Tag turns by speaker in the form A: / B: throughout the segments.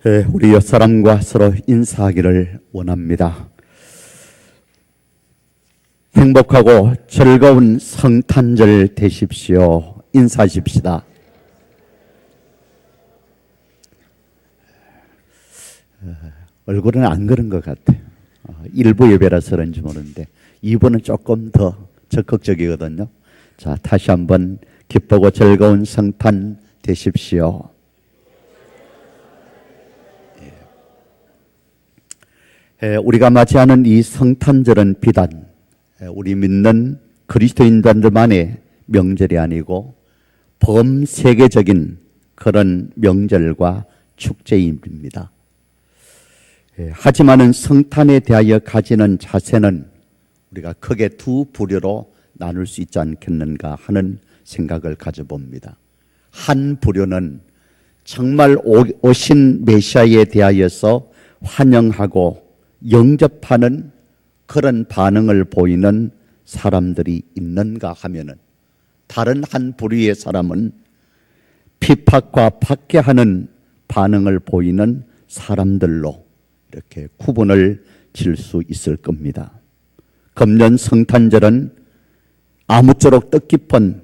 A: 우리 옆사람과 서로 인사하기를 원합니다. 행복하고 즐거운 성탄절 되십시오. 인사하십시다. 얼굴은 안 그런 것 같아. 일부 예배라서 그런지 모르는데 2부는 조금 더 적극적이거든요. 자, 다시 한번 기쁘고 즐거운 성탄 되십시오. 우리가 맞이하는 이 성탄절은 비단 우리 믿는 그리스도인들만의 명절이 아니고 범세계적인 그런 명절과 축제입니다. 하지만은 성탄에 대하여 가지는 자세는 우리가 크게 두 부류로 나눌 수 있지 않겠는가 하는 생각을 가져봅니다. 한 부류는 정말 오신 메시아에 대하여서 환영하고 영접하는 그런 반응을 보이는 사람들이 있는가 하면은, 다른 한 부류의 사람은 핍박과 박해하는 반응을 보이는 사람들로 이렇게 구분을 질 수 있을 겁니다. 금년 성탄절은 아무쪼록 뜻깊은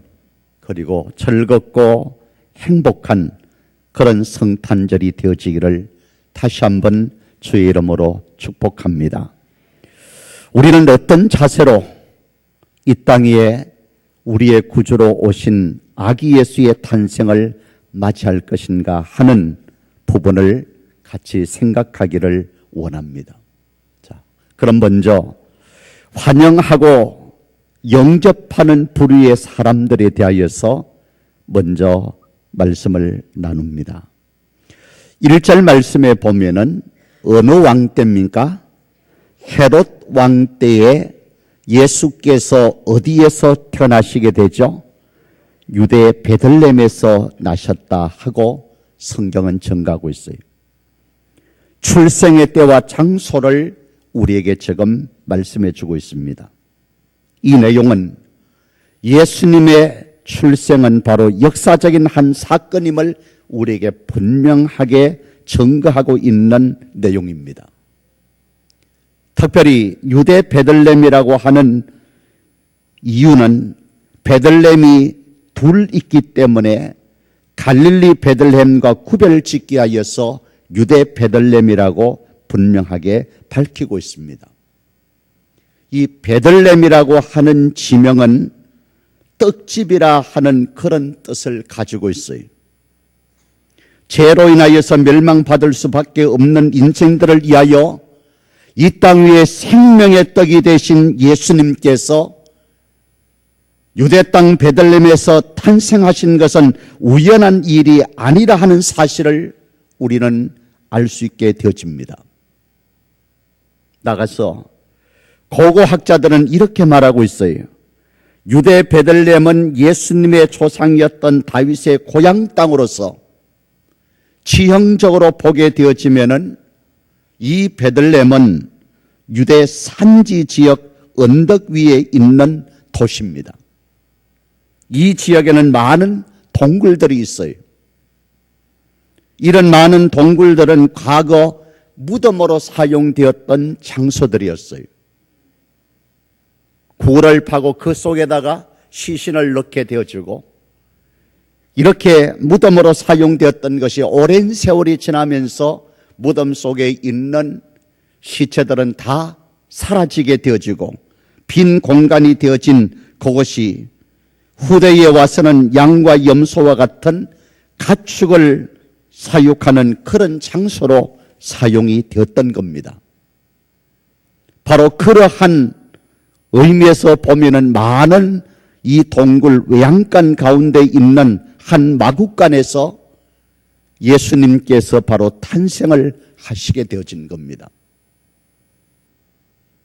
A: 그리고 즐겁고 행복한 그런 성탄절이 되어지기를 다시 한번 주의 이름으로 축복합니다. 우리는 어떤 자세로 이 땅 위에 우리의 구주로 오신 아기 예수의 탄생을 맞이할 것인가 하는 부분을 같이 생각하기를 원합니다. 자, 그럼 먼저 환영하고 영접하는 부류의 사람들에 대하여서 먼저 말씀을 나눕니다. 1절 말씀에 보면은 어느 왕 때입니까? 헤롯 왕 때에 예수께서 어디에서 태어나시게 되죠? 유대 베들레헴에서 나셨다 하고 성경은 증가하고 있어요. 출생의 때와 장소를 우리에게 지금 말씀해 주고 있습니다. 이 내용은 예수님의 출생은 바로 역사적인 한 사건임을 우리에게 분명하게 증거하고 있는 내용입니다. 특별히 유대 베들레헴이라고 하는 이유는 베들레헴이 둘 있기 때문에 갈릴리 베들레헴과 구별짓기 하여서 유대 베들레헴이라고 분명하게 밝히고 있습니다. 이 베들레헴이라고 하는 지명은 떡집이라 하는 그런 뜻을 가지고 있어요. 죄로 인하여서 멸망받을 수밖에 없는 인생들을 위하여 이 땅 위에 생명의 떡이 되신 예수님께서 유대 땅 베들레헴에서 탄생하신 것은 우연한 일이 아니라 하는 사실을 우리는 알 수 있게 되어집니다. 나가서 고고학자들은 이렇게 말하고 있어요. 유대 베들레헴은 예수님의 조상이었던 다윗의 고향 땅으로서 지형적으로 보게 되어지면은 이 베들레헴은 유대 산지 지역 언덕 위에 있는 도시입니다. 이 지역에는 많은 동굴들이 있어요. 이런 많은 동굴들은 과거 무덤으로 사용되었던 장소들이었어요. 굴을 파고 그 속에다가 시신을 넣게 되어지고 이렇게 무덤으로 사용되었던 것이 오랜 세월이 지나면서 무덤 속에 있는 시체들은 다 사라지게 되어지고 빈 공간이 되어진 그것이 후대에 와서는 양과 염소와 같은 가축을 사육하는 그런 장소로 사용이 되었던 겁니다. 바로 그러한 의미에서 보면은 많은 이 동굴 외양간 가운데 있는 한 마구간에서 예수님께서 바로 탄생을 하시게 되어진 겁니다.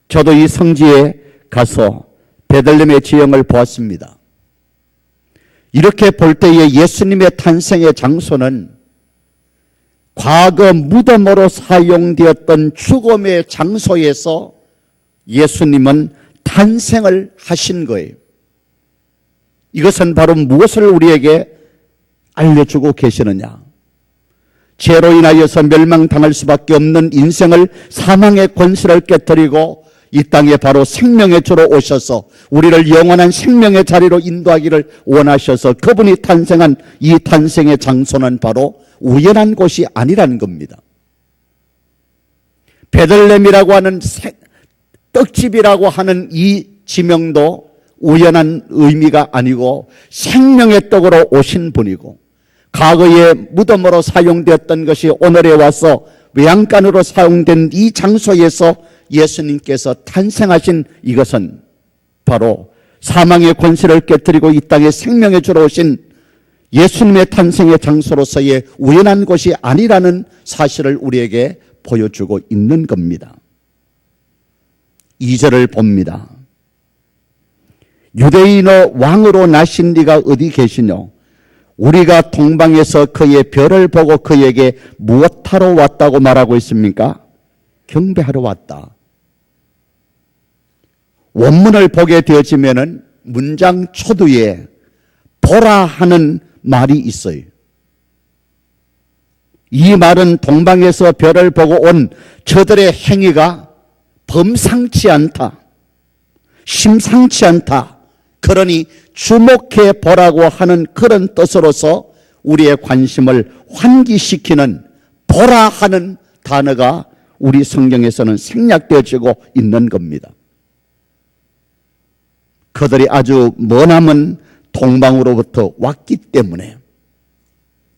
A: 저도 이 성지에 가서 베들레헴의 지형을 보았습니다. 이렇게 볼 때에 예수님의 탄생의 장소는 과거 무덤으로 사용되었던 죽음의 장소에서 예수님은 탄생을 하신 거예요. 이것은 바로 무엇을 우리에게 알려주고 계시느냐? 죄로 인하여서 멸망당할 수밖에 없는 인생을 사망의 권세를 깨뜨리고 이 땅에 바로 생명의 주로 오셔서 우리를 영원한 생명의 자리로 인도하기를 원하셔서 그분이 탄생한 이 탄생의 장소는 바로 우연한 곳이 아니라는 겁니다. 베들레헴이라고 하는 떡집이라고 하는 이 지명도 우연한 의미가 아니고 생명의 떡으로 오신 분이고, 과거에 무덤으로 사용되었던 것이 오늘에 와서 외양간으로 사용된 이 장소에서 예수님께서 탄생하신 이것은 바로 사망의 권세를 깨뜨리고 이 땅에 생명의 주로 오신 예수님의 탄생의 장소로서의 우연한 것이 아니라는 사실을 우리에게 보여주고 있는 겁니다. 2절을 봅니다. 유대인의 왕으로 나신 네가 어디 계시뇨? 우리가 동방에서 그의 별을 보고 그에게 무엇하러 왔다고 말하고 있습니까? 경배하러 왔다. 원문을 보게 되어지면은 문장 초두에 보라 하는 말이 있어요. 이 말은 동방에서 별을 보고 온 저들의 행위가 범상치 않다, 심상치 않다, 그러니 주목해 보라고 하는 그런 뜻으로서 우리의 관심을 환기시키는 보라 하는 단어가 우리 성경에서는 생략되어지고 있는 겁니다. 그들이 아주 머나먼 동방으로부터 왔기 때문에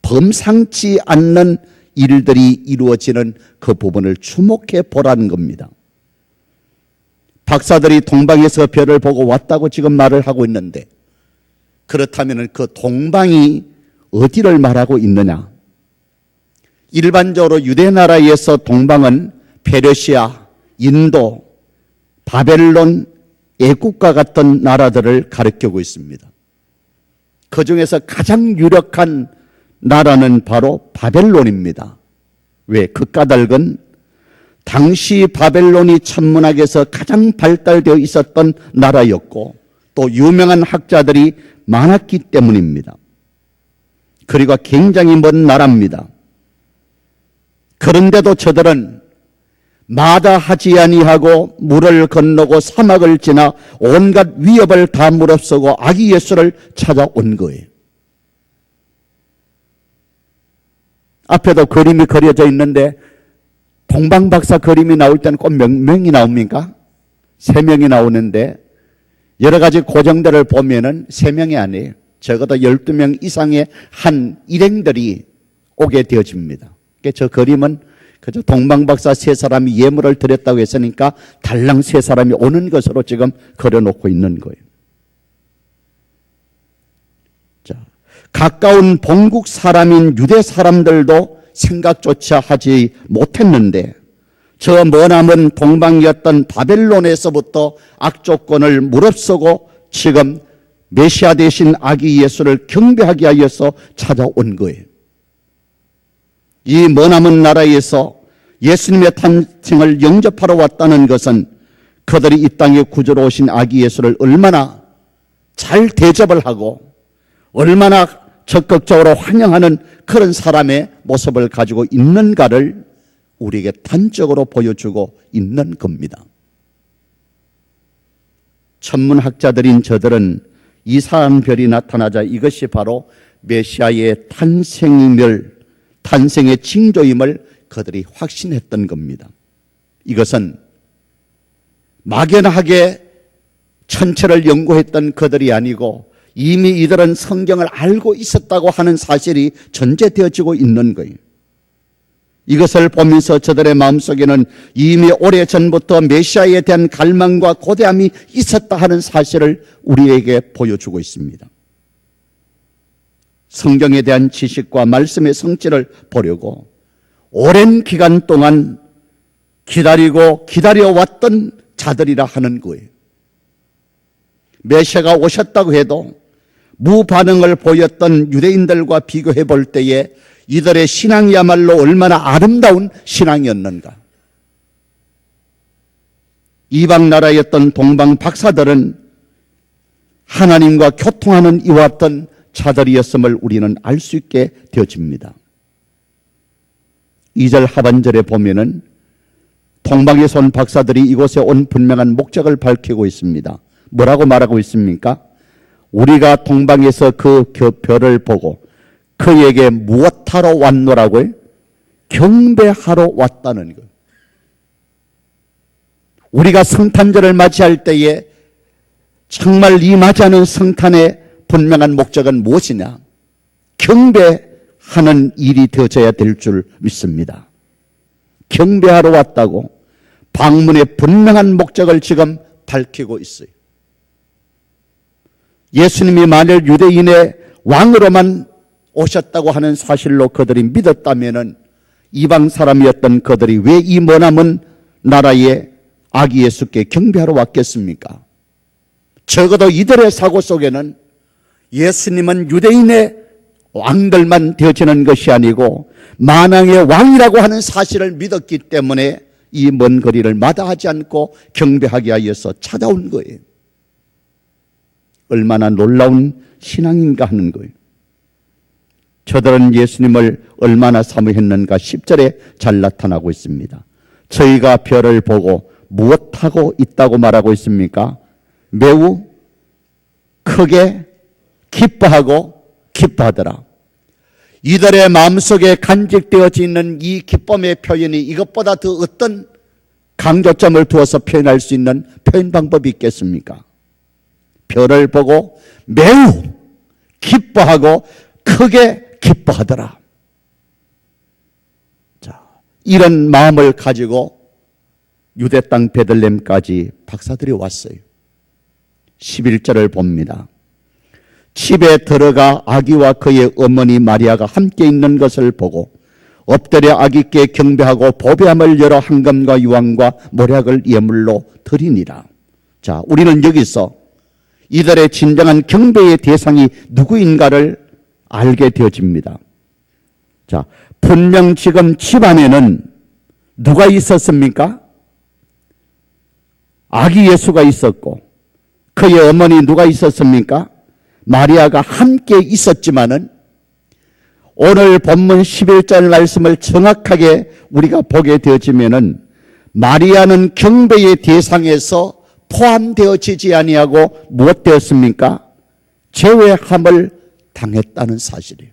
A: 범상치 않는 일들이 이루어지는 그 부분을 주목해 보라는 겁니다. 박사들이 동방에서 별을 보고 왔다고 지금 말을 하고 있는데, 그렇다면 그 동방이 어디를 말하고 있느냐? 일반적으로 유대나라에서 동방은 페르시아, 인도, 바벨론, 애국과 같은 나라들을 가리키고 있습니다. 그 중에서 가장 유력한 나라는 바로 바벨론입니다. 왜? 그 까닭은 당시 바벨론이 천문학에서 가장 발달되어 있었던 나라였고 또 유명한 학자들이 많았기 때문입니다. 그리고 굉장히 먼 나라입니다. 그런데도 저들은 마다하지 아니하고 물을 건너고 사막을 지나 온갖 위협을 다 무릅쓰고 아기 예수를 찾아온 거예요. 앞에도 그림이 그려져 있는데 동방박사 그림이 나올 때는 꼭 몇 명이 나옵니까? 3명이 나오는데 여러 가지 고정들을 보면은 3명이 아니에요. 적어도 12명 이상의 한 일행들이 오게 되어집니다. 저 그림은 그저 동방박사 3사람이 예물을 드렸다고 했으니까 달랑 3사람이 오는 것으로 지금 그려놓고 있는 거예요. 자, 가까운 본국 사람인 유대 사람들도 생각조차 하지 못했는데 저 머나먼 동방이었던 바벨론에서부터 악조건을 무릅쓰고 지금 메시아 되신 아기 예수를 경배하게 하여서 찾아온 거예요. 이 머나먼 나라에서 예수님의 탄생을 영접하러 왔다는 것은 그들이 이 땅에 구주로 오신 아기 예수를 얼마나 잘 대접을 하고 얼마나 적극적으로 환영하는 그런 사람의 모습을 가지고 있는가를 우리에게 단적으로 보여주고 있는 겁니다. 천문학자들인 저들은 이상한 별이 나타나자 이것이 바로 메시아의 탄생의 징조임을 그들이 확신했던 겁니다. 이것은 막연하게 천체를 연구했던 그들이 아니고 이미 이들은 성경을 알고 있었다고 하는 사실이 전제되어지고 있는 거예요. 이것을 보면서 저들의 마음속에는 이미 오래전부터 메시아에 대한 갈망과 고대함이 있었다 하는 사실을 우리에게 보여주고 있습니다. 성경에 대한 지식과 말씀의 성질을 보려고 오랜 기간 동안 기다려왔던 자들이라 하는 거예요. 메시아가 오셨다고 해도 무반응을 보였던 유대인들과 비교해 볼 때에 이들의 신앙이야말로 얼마나 아름다운 신앙이었는가. 이방 나라였던 동방 박사들은 하나님과 교통하는 이와 같은 자들이었음을 우리는 알 수 있게 되어집니다. 2절 하반절에 보면은 동방에서 온 박사들이 이곳에 온 분명한 목적을 밝히고 있습니다. 뭐라고 말하고 있습니까? 우리가 동방에서 그 별을 보고 그에게 무엇하러 왔노라고요? 경배하러 왔다는 거예요. 우리가 성탄절을 맞이할 때에 정말 이 맞이하는 성탄의 분명한 목적은 무엇이냐? 경배하는 일이 되어져야 될 줄 믿습니다. 경배하러 왔다고 방문의 분명한 목적을 지금 밝히고 있어요. 예수님이 만일 유대인의 왕으로만 오셨다고 하는 사실로 그들이 믿었다면 이방 사람이었던 그들이 왜 이 머나먼 나라에 아기 예수께 경배하러 왔겠습니까? 적어도 이들의 사고 속에는 예수님은 유대인의 왕들만 되어지는 것이 아니고 만왕의 왕이라고 하는 사실을 믿었기 때문에 이 먼 거리를 마다하지 않고 경배하게 하여서 찾아온 거예요. 얼마나 놀라운 신앙인가 하는 거예요. 저들은 예수님을 얼마나 사모했는가 10절에 잘 나타나고 있습니다. 저희가 별을 보고 무엇하고 있다고 말하고 있습니까? 매우 크게 기뻐하더라. 이들의 마음속에 간직되어져 있는 이 기쁨의 표현이 이것보다 더 어떤 강조점을 두어서 표현할 수 있는 표현 방법이 있겠습니까? 별을 보고 매우 기뻐하고 크게 기뻐하더라. 자, 이런 마음을 가지고 유대 땅 베들레헴까지 박사들이 왔어요. 11절을 봅니다. 집에 들어가 아기와 그의 어머니 마리아가 함께 있는 것을 보고 엎드려 아기께 경배하고 보배함을 열어 황금과 유황과 모략을 예물로 드리니라. 자, 우리는 여기서 이들의 진정한 경배의 대상이 누구인가를 알게 되어집니다. 자, 분명 지금 집안에는 누가 있었습니까? 아기 예수가 있었고 그의 어머니 누가 있었습니까? 마리아가 함께 있었지만은 오늘 본문 11절 말씀을 정확하게 우리가 보게 되어지면은 마리아는 경배의 대상에서 포함되어지지 아니하고 무엇 되었습니까? 제외함을 당했다는 사실이에요.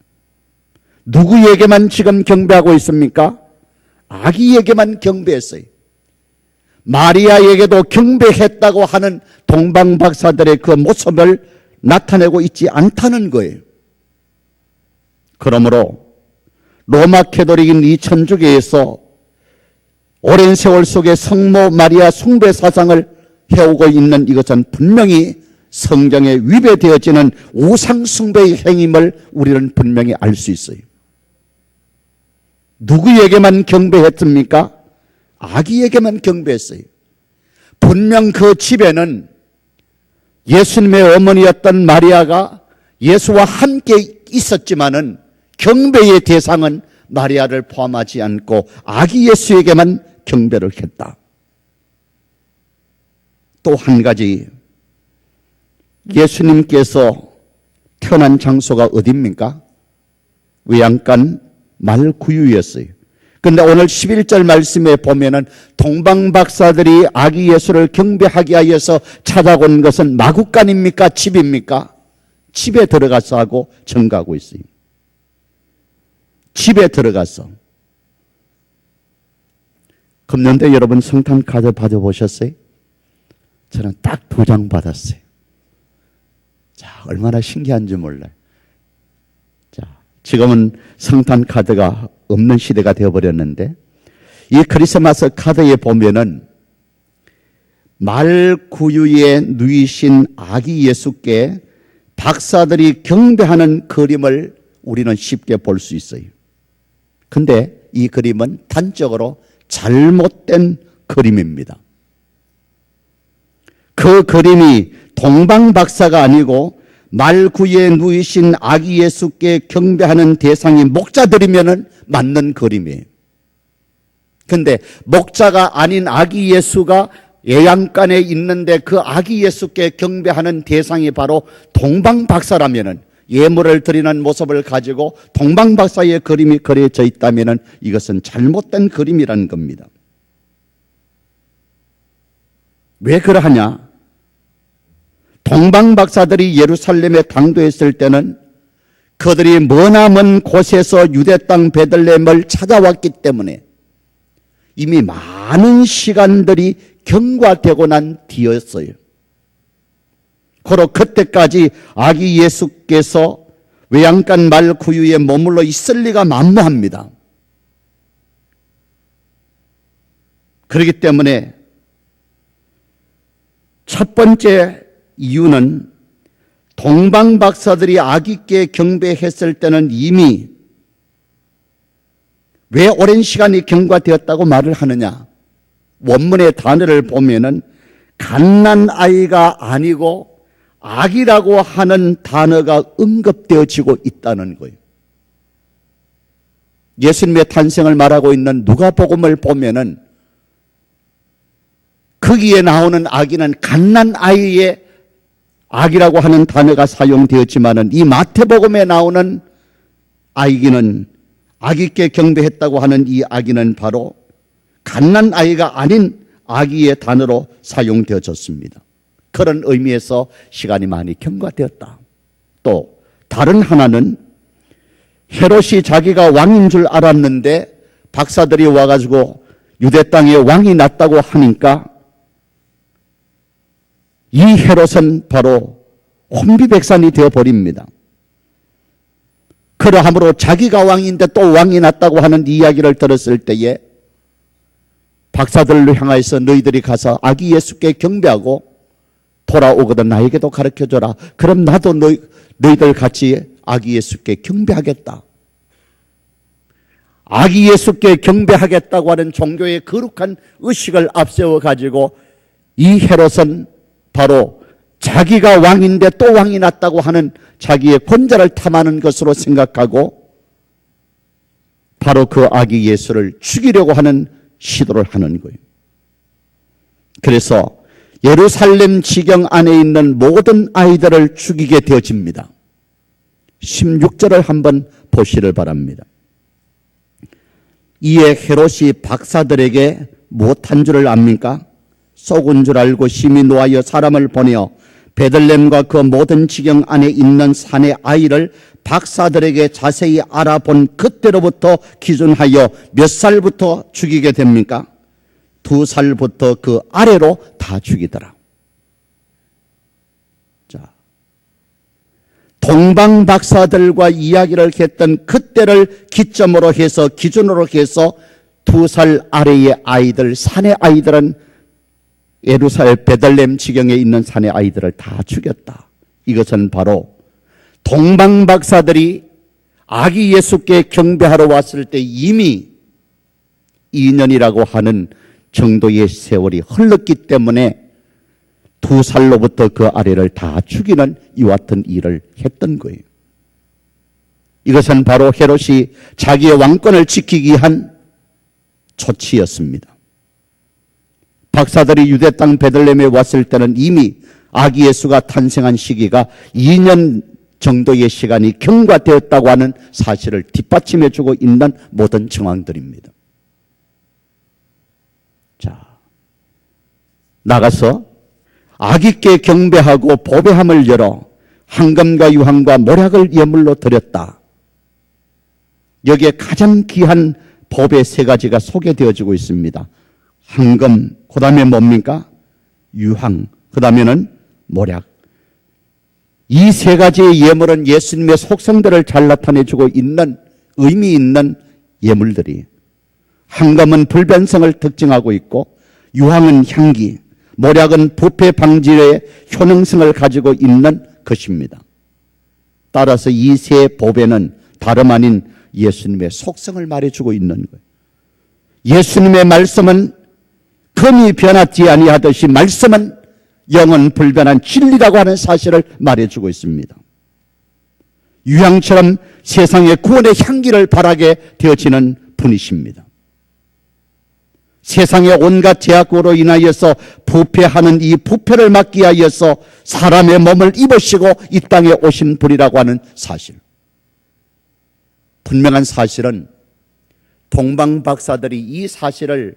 A: 누구에게만 지금 경배하고 있습니까? 아기에게만 경배했어요. 마리아에게도 경배했다고 하는 동방 박사들의 그 모습을 나타내고 있지 않다는 거예요. 그러므로 로마 캐톨릭인 이 천주교에서 오랜 세월 속에 성모 마리아 숭배 사상을 해오고 있는 이것은 분명히 성경에 위배되어지는 우상 숭배의 행임을 우리는 분명히 알 수 있어요. 누구에게만 경배했습니까? 아기에게만 경배했어요. 분명 그 집에는 예수님의 어머니였던 마리아가 예수와 함께 있었지만은 경배의 대상은 마리아를 포함하지 않고 아기 예수에게만 경배를 했다. 또 한 가지, 예수님께서 태어난 장소가 어디입니까? 외양간 말구유였어요. 근데 오늘 11절 말씀에 보면은 동방박사들이 아기 예수를 경배하게 하여서 찾아온 것은 마구간입니까? 집입니까? 집에 들어가서 하고 증가하고 있어요. 집에 들어가서. 금년대 여러분 성탄 카드 받아보셨어요? 저는 딱 2장 받았어요. 자, 얼마나 신기한지 몰라요. 자, 지금은 성탄 카드가 없는 시대가 되어버렸는데 이 크리스마스 카드에 보면은 말구유에 누이신 아기 예수께 박사들이 경배하는 그림을 우리는 쉽게 볼 수 있어요. 근데 이 그림은 단적으로 잘못된 그림입니다. 그 그림이 동방박사가 아니고 말구유에 누이신 아기 예수께 경배하는 대상이 목자들이면은 맞는 그림이에요. 근데 목자가 아닌 아기 예수가 예양간에 있는데 그 아기 예수께 경배하는 대상이 바로 동방박사라면은 예물을 드리는 모습을 가지고 동방박사의 그림이 그려져 있다면 이것은 잘못된 그림이라는 겁니다. 왜 그러하냐? 동방박사들이 예루살렘에 당도했을 때는 그들이 머나먼 곳에서 유대 땅 베들레헴을 찾아왔기 때문에 이미 많은 시간들이 경과되고 난 뒤였어요. 고로 그때까지 아기 예수께서 외양간 말 구유에 머물러 있을 리가 만무합니다. 그렇기 때문에 첫 번째 이유는 동방박사들이 아기께 경배했을 때는 이미 왜 오랜 시간이 경과되었다고 말을 하느냐? 원문의 단어를 보면은 갓난아이가 아니고 아기라고 하는 단어가 언급되어지고 있다는 거예요. 예수님의 탄생을 말하고 있는 누가복음을 보면은 거기에 나오는 아기는 갓난아이의 아기라고 하는 단어가 사용되었지만은 이 마태복음에 나오는 아기는 아기께 경배했다고 하는 이 아기는 바로 갓난아이가 아닌 아기의 단어로 사용되어졌습니다. 그런 의미에서 시간이 많이 경과되었다. 또 다른 하나는 헤롯이 자기가 왕인 줄 알았는데 박사들이 와가지고 유대 땅에 왕이 났다고 하니까 이 헤롯은 바로 혼비백산이 되어버립니다. 그러함으로 자기가 왕인데 또 왕이 났다고 하는 이야기를 들었을 때에 박사들을 향하여서 너희들이 가서 아기 예수께 경배하고 돌아오거든 나에게도 가르쳐줘라. 그럼 나도 너희들 같이 아기 예수께 경배하겠다. 아기 예수께 경배하겠다고 하는 종교의 거룩한 의식을 앞세워 가지고 이 헤롯은 바로 자기가 왕인데 또 왕이 났다고 하는 자기의 권좌를 탐하는 것으로 생각하고 바로 그 아기 예수를 죽이려고 하는 시도를 하는 거예요. 그래서 예루살렘 지경 안에 있는 모든 아이들을 죽이게 되어집니다. 16절을 한번 보시를 바랍니다. 이에 헤롯이 박사들에게 무엇한 줄을 압니까? 속은 줄 알고 심히 노하여 사람을 보내어 베들레헴과 그 모든 지경 안에 있는 산의 아이를 박사들에게 자세히 알아본 그때로부터 기준하여 몇 살부터 죽이게 됩니까? 2살부터 그 아래로 다 죽이더라. 자, 동방 박사들과 이야기를 했던 그때를 기점으로 해서 기준으로 해서 2살 아래의 아이들, 산의 아이들은 예루살렘 베들레헴 지경에 있는 산의 아이들을 다 죽였다. 이것은 바로 동방 박사들이 아기 예수께 경배하러 왔을 때 이미 2년이라고 하는 정도의 세월이 흘렀기 때문에 2살로부터 그 아래를 다 죽이는 이와 같은 일을 했던 거예요. 이것은 바로 헤롯이 자기의 왕권을 지키기 위한 조치였습니다. 박사들이 유대 땅 베들레헴에 왔을 때는 이미 아기 예수가 탄생한 시기가 2년 정도의 시간이 경과되었다고 하는 사실을 뒷받침해 주고 있는 모든 정황들입니다. 자, 나가서 아기께 경배하고 보배함을 열어 황금과 유황과 모략을 예물로 드렸다. 여기에 가장 귀한 보배 3가지가 소개되어지고 있습니다. 황금, 그 다음에 뭡니까? 유황, 그 다음에는 모략. 이 3가지의 예물은 예수님의 속성들을 잘 나타내주고 있는 의미 있는 예물들이, 황금은 불변성을 특징하고 있고 유황은 향기, 모략은 부패 방지의 효능성을 가지고 있는 것입니다. 따라서 이 3 보배는 다름 아닌 예수님의 속성을 말해주고 있는 거예요. 예수님의 말씀은 금이 변하지 아니하듯이 말씀은 영원 불변한 진리라고 하는 사실을 말해주고 있습니다. 유향처럼 세상의 구원의 향기를 바라게 되어지는 분이십니다. 세상의 온갖 제약으로 인하여서 부패하는 이 부패를 막기 위하여서 사람의 몸을 입으시고 이 땅에 오신 분이라고 하는 사실. 분명한 사실은 동방 박사들이 이 사실을,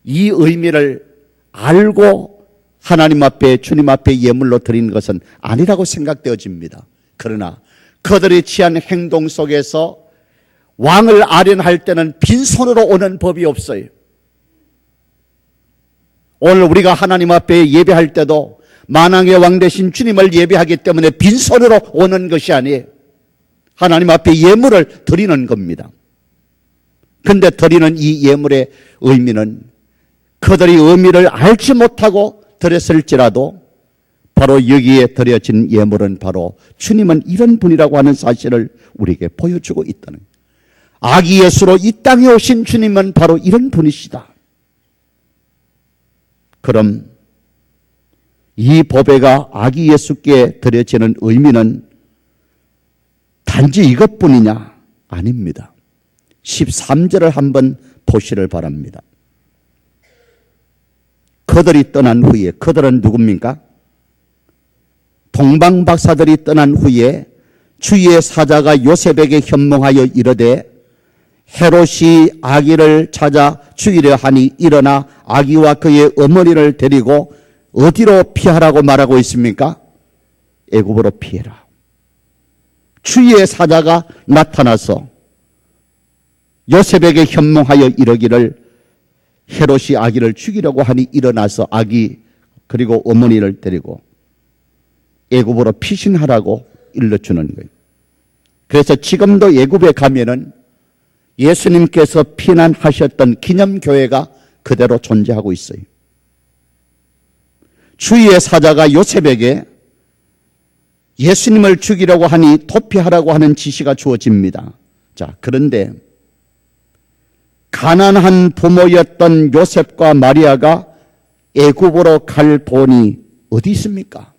A: 이 의미를 알고 하나님 앞에, 주님 앞에 예물로 드린 것은 아니라고 생각되어집니다. 그러나 그들이 취한 행동 속에서 왕을 아련할 때는 빈손으로 오는 법이 없어요. 오늘 우리가 하나님 앞에 예배할 때도 만왕의 왕 되신 주님을 예배하기 때문에 빈손으로 오는 것이 아니에요. 하나님 앞에 예물을 드리는 겁니다. 그런데 드리는 이 예물의 의미는 그들이 의미를 알지 못하고 드렸을지라도 바로 여기에 드려진 예물은 바로 주님은 이런 분이라고 하는 사실을 우리에게 보여주고 있다는 거예요. 아기 예수로 이 땅에 오신 주님은 바로 이런 분이시다. 그럼 이 보배가 아기 예수께 드려지는 의미는 단지 이것뿐이냐? 아닙니다. 13절을 한번 보시를 바랍니다. 그들이 떠난 후에, 그들은 누굽니까? 동방박사들이 떠난 후에 주의 사자가 요셉에게 현몽하여 이르되 헤롯이 아기를 찾아 죽이려 하니 일어나 아기와 그의 어머니를 데리고 어디로 피하라고 말하고 있습니까? 애굽으로 피해라. 주의 사자가 나타나서 요셉에게 현몽하여 이르기를 헤롯이 아기를 죽이려고 하니 일어나서 아기 그리고 어머니를 데리고 애굽으로 피신하라고 일러주는 거예요. 그래서 지금도 애굽에 가면은 예수님께서 피난하셨던 기념교회가 그대로 존재하고 있어요. 주의 사자가 요셉에게 예수님을 죽이려고 하니 도피하라고 하는 지시가 주어집니다. 자, 그런데 가난한 부모였던 요셉과 마리아가 애굽으로 갈 돈이 어디 있습니까?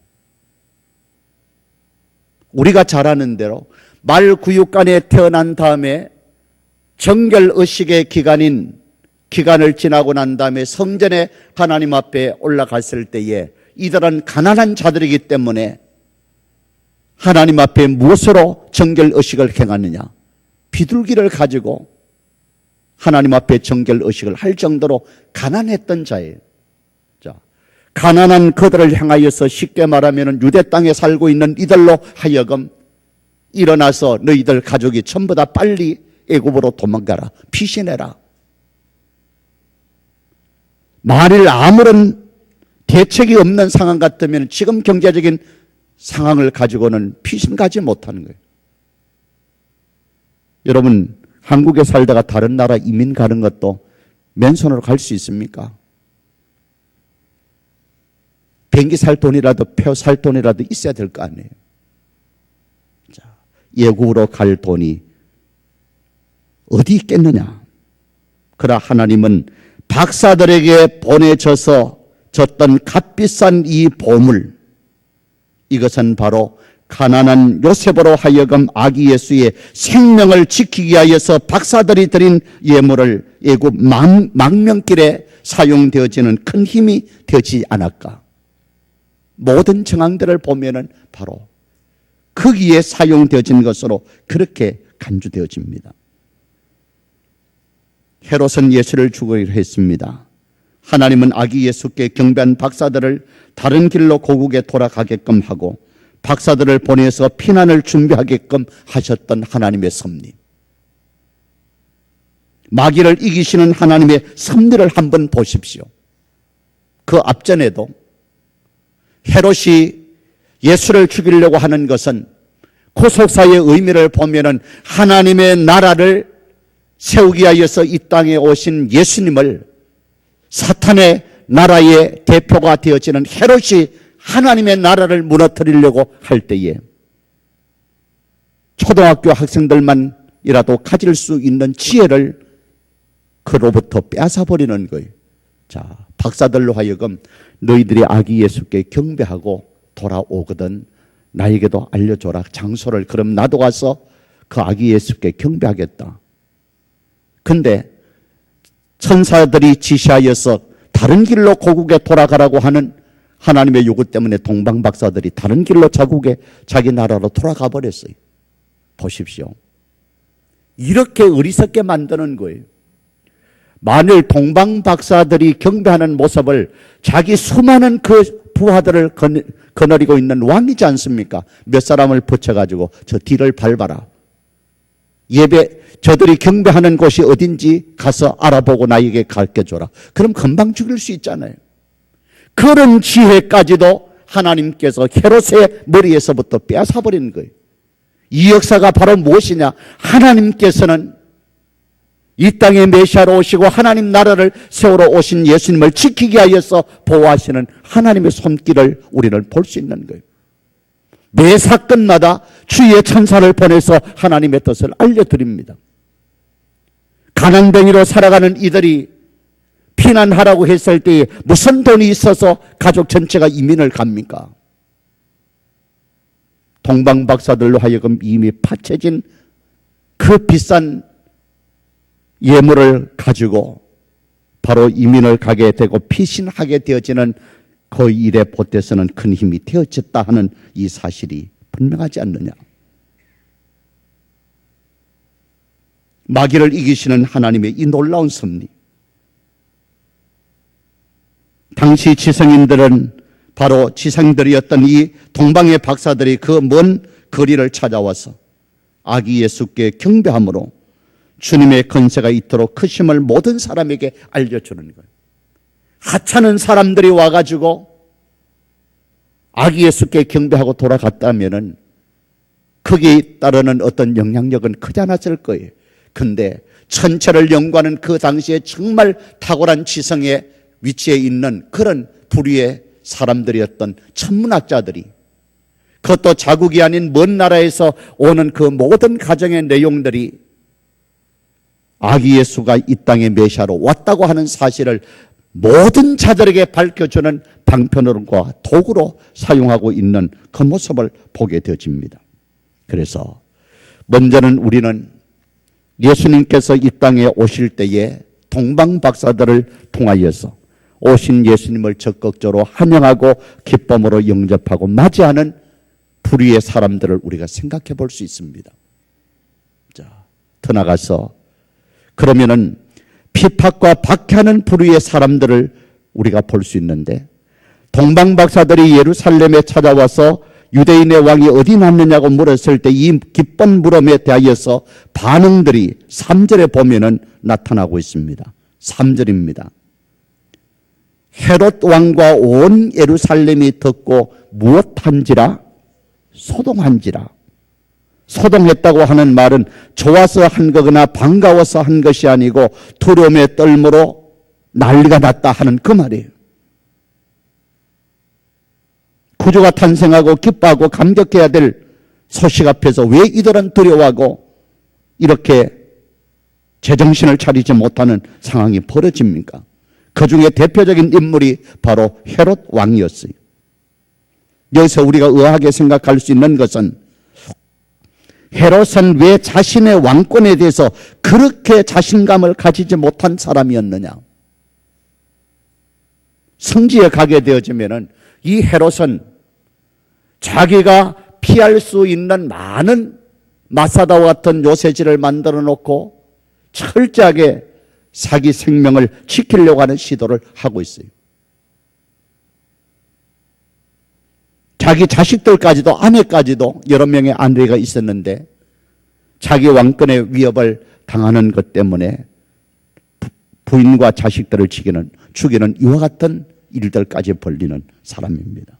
A: 우리가 잘 아는 대로 말구육간에 태어난 다음에 정결의식의 기간을 지나고 난 다음에 성전에 하나님 앞에 올라갔을 때에 이들은 가난한 자들이기 때문에 하나님 앞에 무엇으로 정결의식을 행하느냐? 비둘기를 가지고 하나님 앞에 정결의식을 할 정도로 가난했던 자예요. 자, 가난한 그들을 향하여서 쉽게 말하면 유대 땅에 살고 있는 이들로 하여금 일어나서 너희들 가족이 전부 다 빨리 애굽으로 도망가라. 피신해라. 만일 아무런 대책이 없는 상황 같으면 지금 경제적인 상황을 가지고는 피신 가지 못하는 거예요. 여러분, 한국에 살다가 다른 나라 이민 가는 것도 맨손으로 갈 수 있습니까? 비행기 살 돈이라도 표 살 돈이라도 있어야 될 거 아니에요. 자, 애굽으로 갈 돈이 어디 있겠느냐? 그러나 하나님은 박사들에게 보내져서 줬던 값비싼 이 보물, 이것은 바로 가난한 요셉으로 하여금 아기 예수의 생명을 지키기 위하여서 박사들이 드린 예물을 애굽 망명길에 사용되어지는 큰 힘이 되지 않을까? 모든 정황들을 보면은 바로 거기에 사용되어진 것으로 그렇게 간주되어집니다. 헤롯은 예수를 죽이려 했습니다. 하나님은 아기 예수께 경배한 박사들을 다른 길로 고국에 돌아가게끔 하고 박사들을 보내서 피난을 준비하게끔 하셨던 하나님의 섭리. 마귀를 이기시는 하나님의 섭리를 한번 보십시오. 그 앞전에도 헤롯이 예수를 죽이려고 하는 것은 구속사의 의미를 보면은 하나님의 나라를 세우기 위하여서 이 땅에 오신 예수님을 사탄의 나라의 대표가 되어지는 헤롯이 하나님의 나라를 무너뜨리려고 할 때에 초등학교 학생들만이라도 가질 수 있는 지혜를 그로부터 빼앗아버리는 거예요. 자, 박사들로 하여금 너희들이 아기 예수께 경배하고 돌아오거든 나에게도 알려줘라. 장소를. 그럼 나도 가서 그 아기 예수께 경배하겠다. 근데 천사들이 지시하여서 다른 길로 고국에 돌아가라고 하는 하나님의 요구 때문에 동방박사들이 다른 길로 자기 나라로 돌아가 버렸어요. 보십시오. 이렇게 어리석게 만드는 거예요. 만일 동방박사들이 경배하는 모습을 자기 수많은 그 부하들을 거느리고 있는 왕이지 않습니까? 몇 사람을 붙여가지고 저 뒤를 밟아라. 저들이 경배하는 곳이 어딘지 가서 알아보고 나에게 가르쳐줘라. 그럼 금방 죽일 수 있잖아요. 그런 지혜까지도 하나님께서 헤롯의 머리에서부터 빼앗아버리는 거예요. 이 역사가 바로 무엇이냐? 하나님께서는 이 땅에 메시아로 오시고 하나님 나라를 세우러 오신 예수님을 지키기 위하여서 보호하시는 하나님의 손길을 우리는 볼 수 있는 거예요. 매 사건마다 주의 천사를 보내서 하나님의 뜻을 알려드립니다. 가난뱅이로 살아가는 이들이 피난하라고 했을 때에 무슨 돈이 있어서 가족 전체가 이민을 갑니까? 동방박사들로 하여금 이미 파채진 그 비싼 예물을 가지고 바로 이민을 가게 되고 피신하게 되어지는 그 일에 보태서는 큰 힘이 되어졌다 하는 이 사실이 분명하지 않느냐. 마귀를 이기시는 하나님의 이 놀라운 섭리. 당시 지성인들은 바로 지성들이었던 이 동방의 박사들이 그 먼 거리를 찾아와서 아기 예수께 경배함으로 주님의 권세가 있도록 크심을 모든 사람에게 알려주는 거예요. 하찮은 사람들이 와가지고 아기 예수께 경배하고 돌아갔다면은 거기에 따르는 어떤 영향력은 크지 않았을 거예요. 근데 천체를 연구하는 그 당시에 정말 탁월한 지성의 위치에 있는 그런 부류의 사람들이었던 천문학자들이, 그것도 자국이 아닌 먼 나라에서 오는 그 모든 가정의 내용들이 아기 예수가 이 땅에 메시아로 왔다고 하는 사실을 모든 자들에게 밝혀주는 방편과 도구로 사용하고 있는 그 모습을 보게 되어집니다. 그래서 먼저는 우리는 예수님께서 이 땅에 오실 때에 동방박사들을 통하여서 오신 예수님을 적극적으로 환영하고 기쁨으로 영접하고 맞이하는 불의의 사람들을 우리가 생각해 볼 수 있습니다. 자, 더 나가서 그러면은 핍박과 박해하는 불의의 사람들을 우리가 볼 수 있는데, 동방박사들이 예루살렘에 찾아와서 유대인의 왕이 어디 났느냐고 물었을 때 이 기쁜 물음에 대하여서 반응들이 3절에 보면은 나타나고 있습니다. 3절입니다. 헤롯 왕과 온 예루살렘이 듣고 무엇한지라? 소동한지라. 소동했다고 하는 말은 좋아서 한 거거나 반가워서 한 것이 아니고 두려움에 떨므로 난리가 났다 하는 그 말이에요. 구주가 탄생하고 기뻐하고 감격해야 될 소식 앞에서 왜 이들은 두려워하고 이렇게 제정신을 차리지 못하는 상황이 벌어집니까? 그 중에 대표적인 인물이 바로 헤롯 왕이었어요. 여기서 우리가 의아하게 생각할 수 있는 것은 헤롯은 왜 자신의 왕권에 대해서 그렇게 자신감을 가지지 못한 사람이었느냐? 성지에 가게 되어지면은 이 헤롯은 자기가 피할 수 있는 많은 마사다와 같은 요새지를 만들어 놓고 철저하게 자기 생명을 지키려고 하는 시도를 하고 있어요. 자기 자식들까지도, 아내까지도 여러 명의 아내가 있었는데 자기 왕권의 위협을 당하는 것 때문에 부인과 자식들을 죽이는 이와 같은 일들까지 벌리는 사람입니다.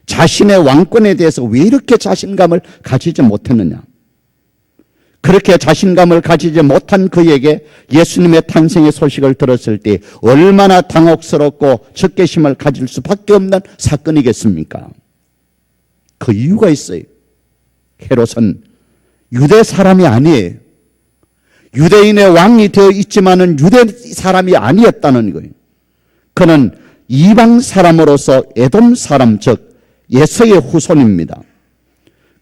A: 자신의 왕권에 대해서 왜 이렇게 자신감을 가지지 못했느냐? 그렇게 자신감을 가지지 못한 그에게 예수님의 탄생의 소식을 들었을 때 얼마나 당혹스럽고 적개심을 가질 수밖에 없는 사건이겠습니까? 그 이유가 있어요. 헤롯은 유대 사람이 아니에요. 유대인의 왕이 되어 있지만은 유대 사람이 아니었다는 거예요. 그는 이방 사람으로서 에돔 사람, 즉 예서의 후손입니다.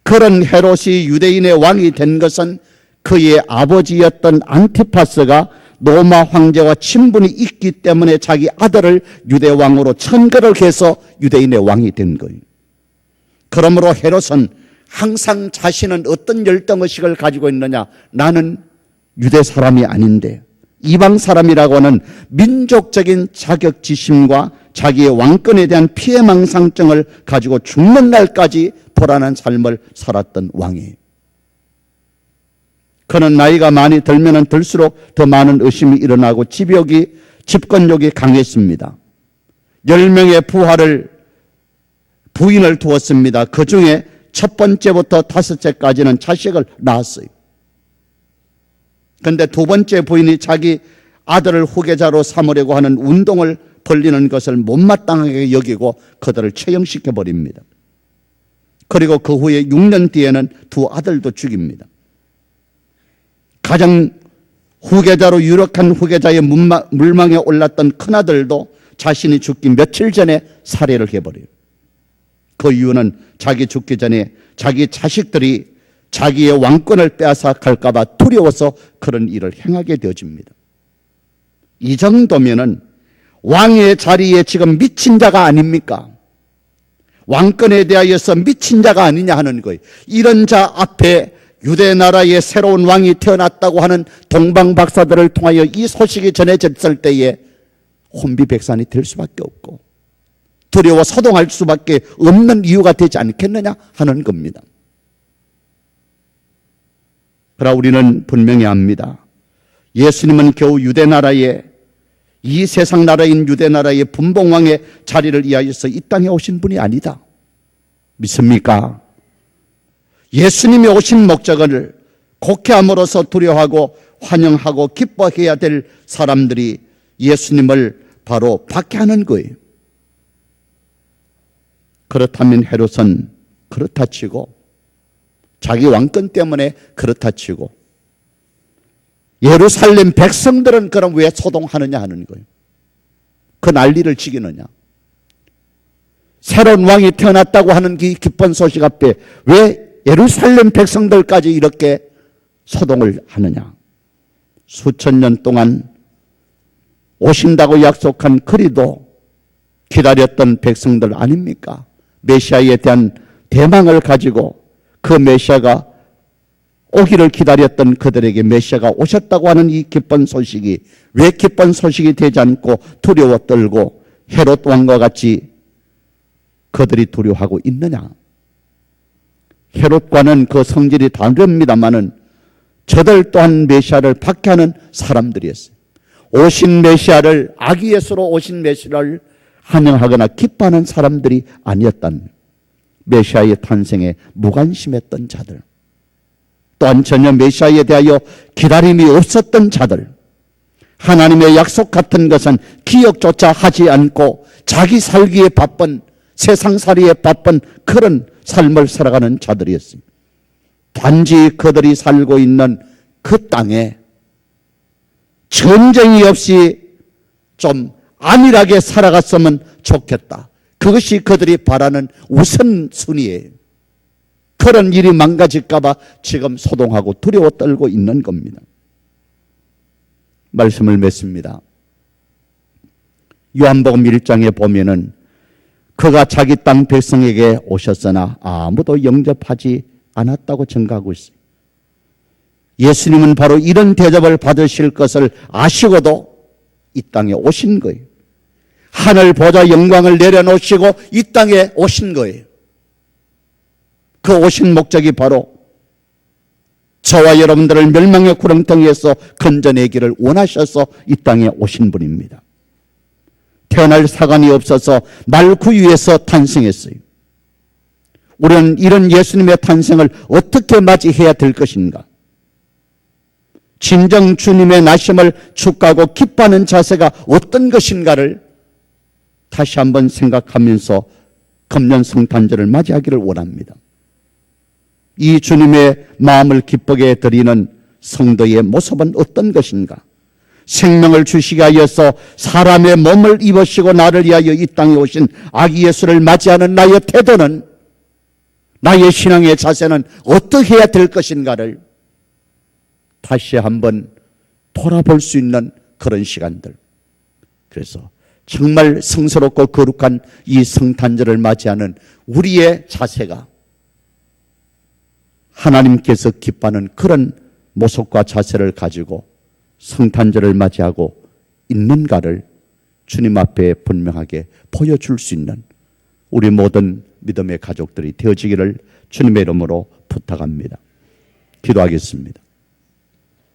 A: 그런 헤롯이 유대인의 왕이 된 것은 그의 아버지였던 안티파스가 로마 황제와 친분이 있기 때문에 자기 아들을 유대 왕으로 천거를 해서 유대인의 왕이 된 거예요. 그러므로 헤롯은 항상 자신은 어떤 열등의식을 가지고 있느냐, 나는 유대 사람이 아닌데 이방 사람이라고 하는 민족적인 자격지심과 자기의 왕권에 대한 피해망상증을 가지고 죽는 날까지 불안한 삶을 살았던 왕이에요. 그는 나이가 많이 들면 들수록 더 많은 의심이 일어나고 집권욕이 강했습니다. 10명의 부인을 두었습니다. 그 중에 첫 번째부터 다섯째까지는 자식을 낳았어요. 그런데 두 번째 부인이 자기 아들을 후계자로 삼으려고 하는 운동을 벌리는 것을 못마땅하게 여기고 그들을 처형시켜 버립니다. 그리고 그 후에 6년 뒤에는 두 아들도 죽입니다. 가장 후계자로 유력한 후계자의 물망에 올랐던 큰아들도 자신이 죽기 며칠 전에 살해를 해버려요. 그 이유는 자기 죽기 전에 자기 자식들이 자기의 왕권을 빼앗아 갈까 봐 두려워서 그런 일을 행하게 되어집니다. 이 정도면은 왕의 자리에 지금 미친 자가 아닙니까? 왕권에 대하여서 미친 자가 아니냐 하는 거예요. 이런 자 앞에 유대 나라의 새로운 왕이 태어났다고 하는 동방 박사들을 통하여 이 소식이 전해졌을 때에 혼비백산이 될 수밖에 없고 두려워 소동할 수밖에 없는 이유가 되지 않겠느냐 하는 겁니다. 그러나 우리는 분명히 압니다. 예수님은 겨우 유대 나라의, 이 세상 나라인 유대 나라의 분봉왕의 자리를 위하여서 이 땅에 오신 분이 아니다. 믿습니까? 예수님이 오신 목적을 곡해함으로써 두려워하고 환영하고 기뻐해야 될 사람들이 예수님을 바로 박해하는 거예요. 그렇다면 헤롯은 그렇다 치고, 자기 왕권 때문에 그렇다 치고, 예루살렘 백성들은 그럼 왜 소동하느냐 하는 거예요. 그 난리를 지기느냐. 새로운 왕이 태어났다고 하는 이 기쁜 소식 앞에 왜 예루살렘 백성들까지 이렇게 소동을 하느냐. 수천 년 동안 오신다고 약속한 그리도 기다렸던 백성들 아닙니까? 메시아에 대한 대망을 가지고 그 메시아가 오기를 기다렸던 그들에게 메시아가 오셨다고 하는 이 기쁜 소식이 왜 기쁜 소식이 되지 않고 두려워 떨고 헤롯 왕과 같이 그들이 두려워하고 있느냐. 헤롯과는 그 성질이 다릅니다마는 저들 또한 메시아를 박해하는 사람들이었어요. 오신 메시아를, 아기 예수로 오신 메시아를 환영하거나 기뻐하는 사람들이 아니었다는, 메시아의 탄생에 무관심했던 자들, 또한 전혀 메시아에 대하여 기다림이 없었던 자들, 하나님의 약속 같은 것은 기억조차 하지 않고 자기 살기에 바쁜, 세상살이에 바쁜 그런 삶을 살아가는 자들이었습니다. 단지 그들이 살고 있는 그 땅에 전쟁이 없이 좀 안일하게 살아갔으면 좋겠다. 그것이 그들이 바라는 우선순위예요. 그런 일이 망가질까 봐 지금 소동하고 두려워 떨고 있는 겁니다. 말씀을 맺습니다. 요한복음 1장에 보면은 그가 자기 땅 백성에게 오셨으나 아무도 영접하지 않았다고 증가하고 있어요. 예수님은 바로 이런 대접을 받으실 것을 아시고도 이 땅에 오신 거예요. 하늘 보좌 영광을 내려놓으시고 이 땅에 오신 거예요. 그 오신 목적이 바로 저와 여러분들을 멸망의 구렁텅이에서 건져내기를 원하셔서 이 땅에 오신 분입니다. 태어날 사관이 없어서 말구유에서 탄생했어요. 우리는 이런 예수님의 탄생을 어떻게 맞이해야 될 것인가? 진정 주님의 나심을 축하하고 기뻐하는 자세가 어떤 것인가를 다시 한번 생각하면서 금년 성탄절을 맞이하기를 원합니다. 이 주님의 마음을 기쁘게 드리는 성도의 모습은 어떤 것인가? 생명을 주시기 하여서 사람의 몸을 입으시고 나를 위하여 이 땅에 오신 아기 예수를 맞이하는 나의 태도는, 나의 신앙의 자세는 어떻게 해야 될 것인가를 다시 한번 돌아볼 수 있는 그런 시간들. 그래서 정말 성스럽고 거룩한 이 성탄절을 맞이하는 우리의 자세가 하나님께서 기뻐하는 그런 모습과 자세를 가지고 성탄절을 맞이하고 있는가를 주님 앞에 분명하게 보여줄 수 있는 우리 모든 믿음의 가족들이 되어지기를 주님의 이름으로 부탁합니다. 기도하겠습니다.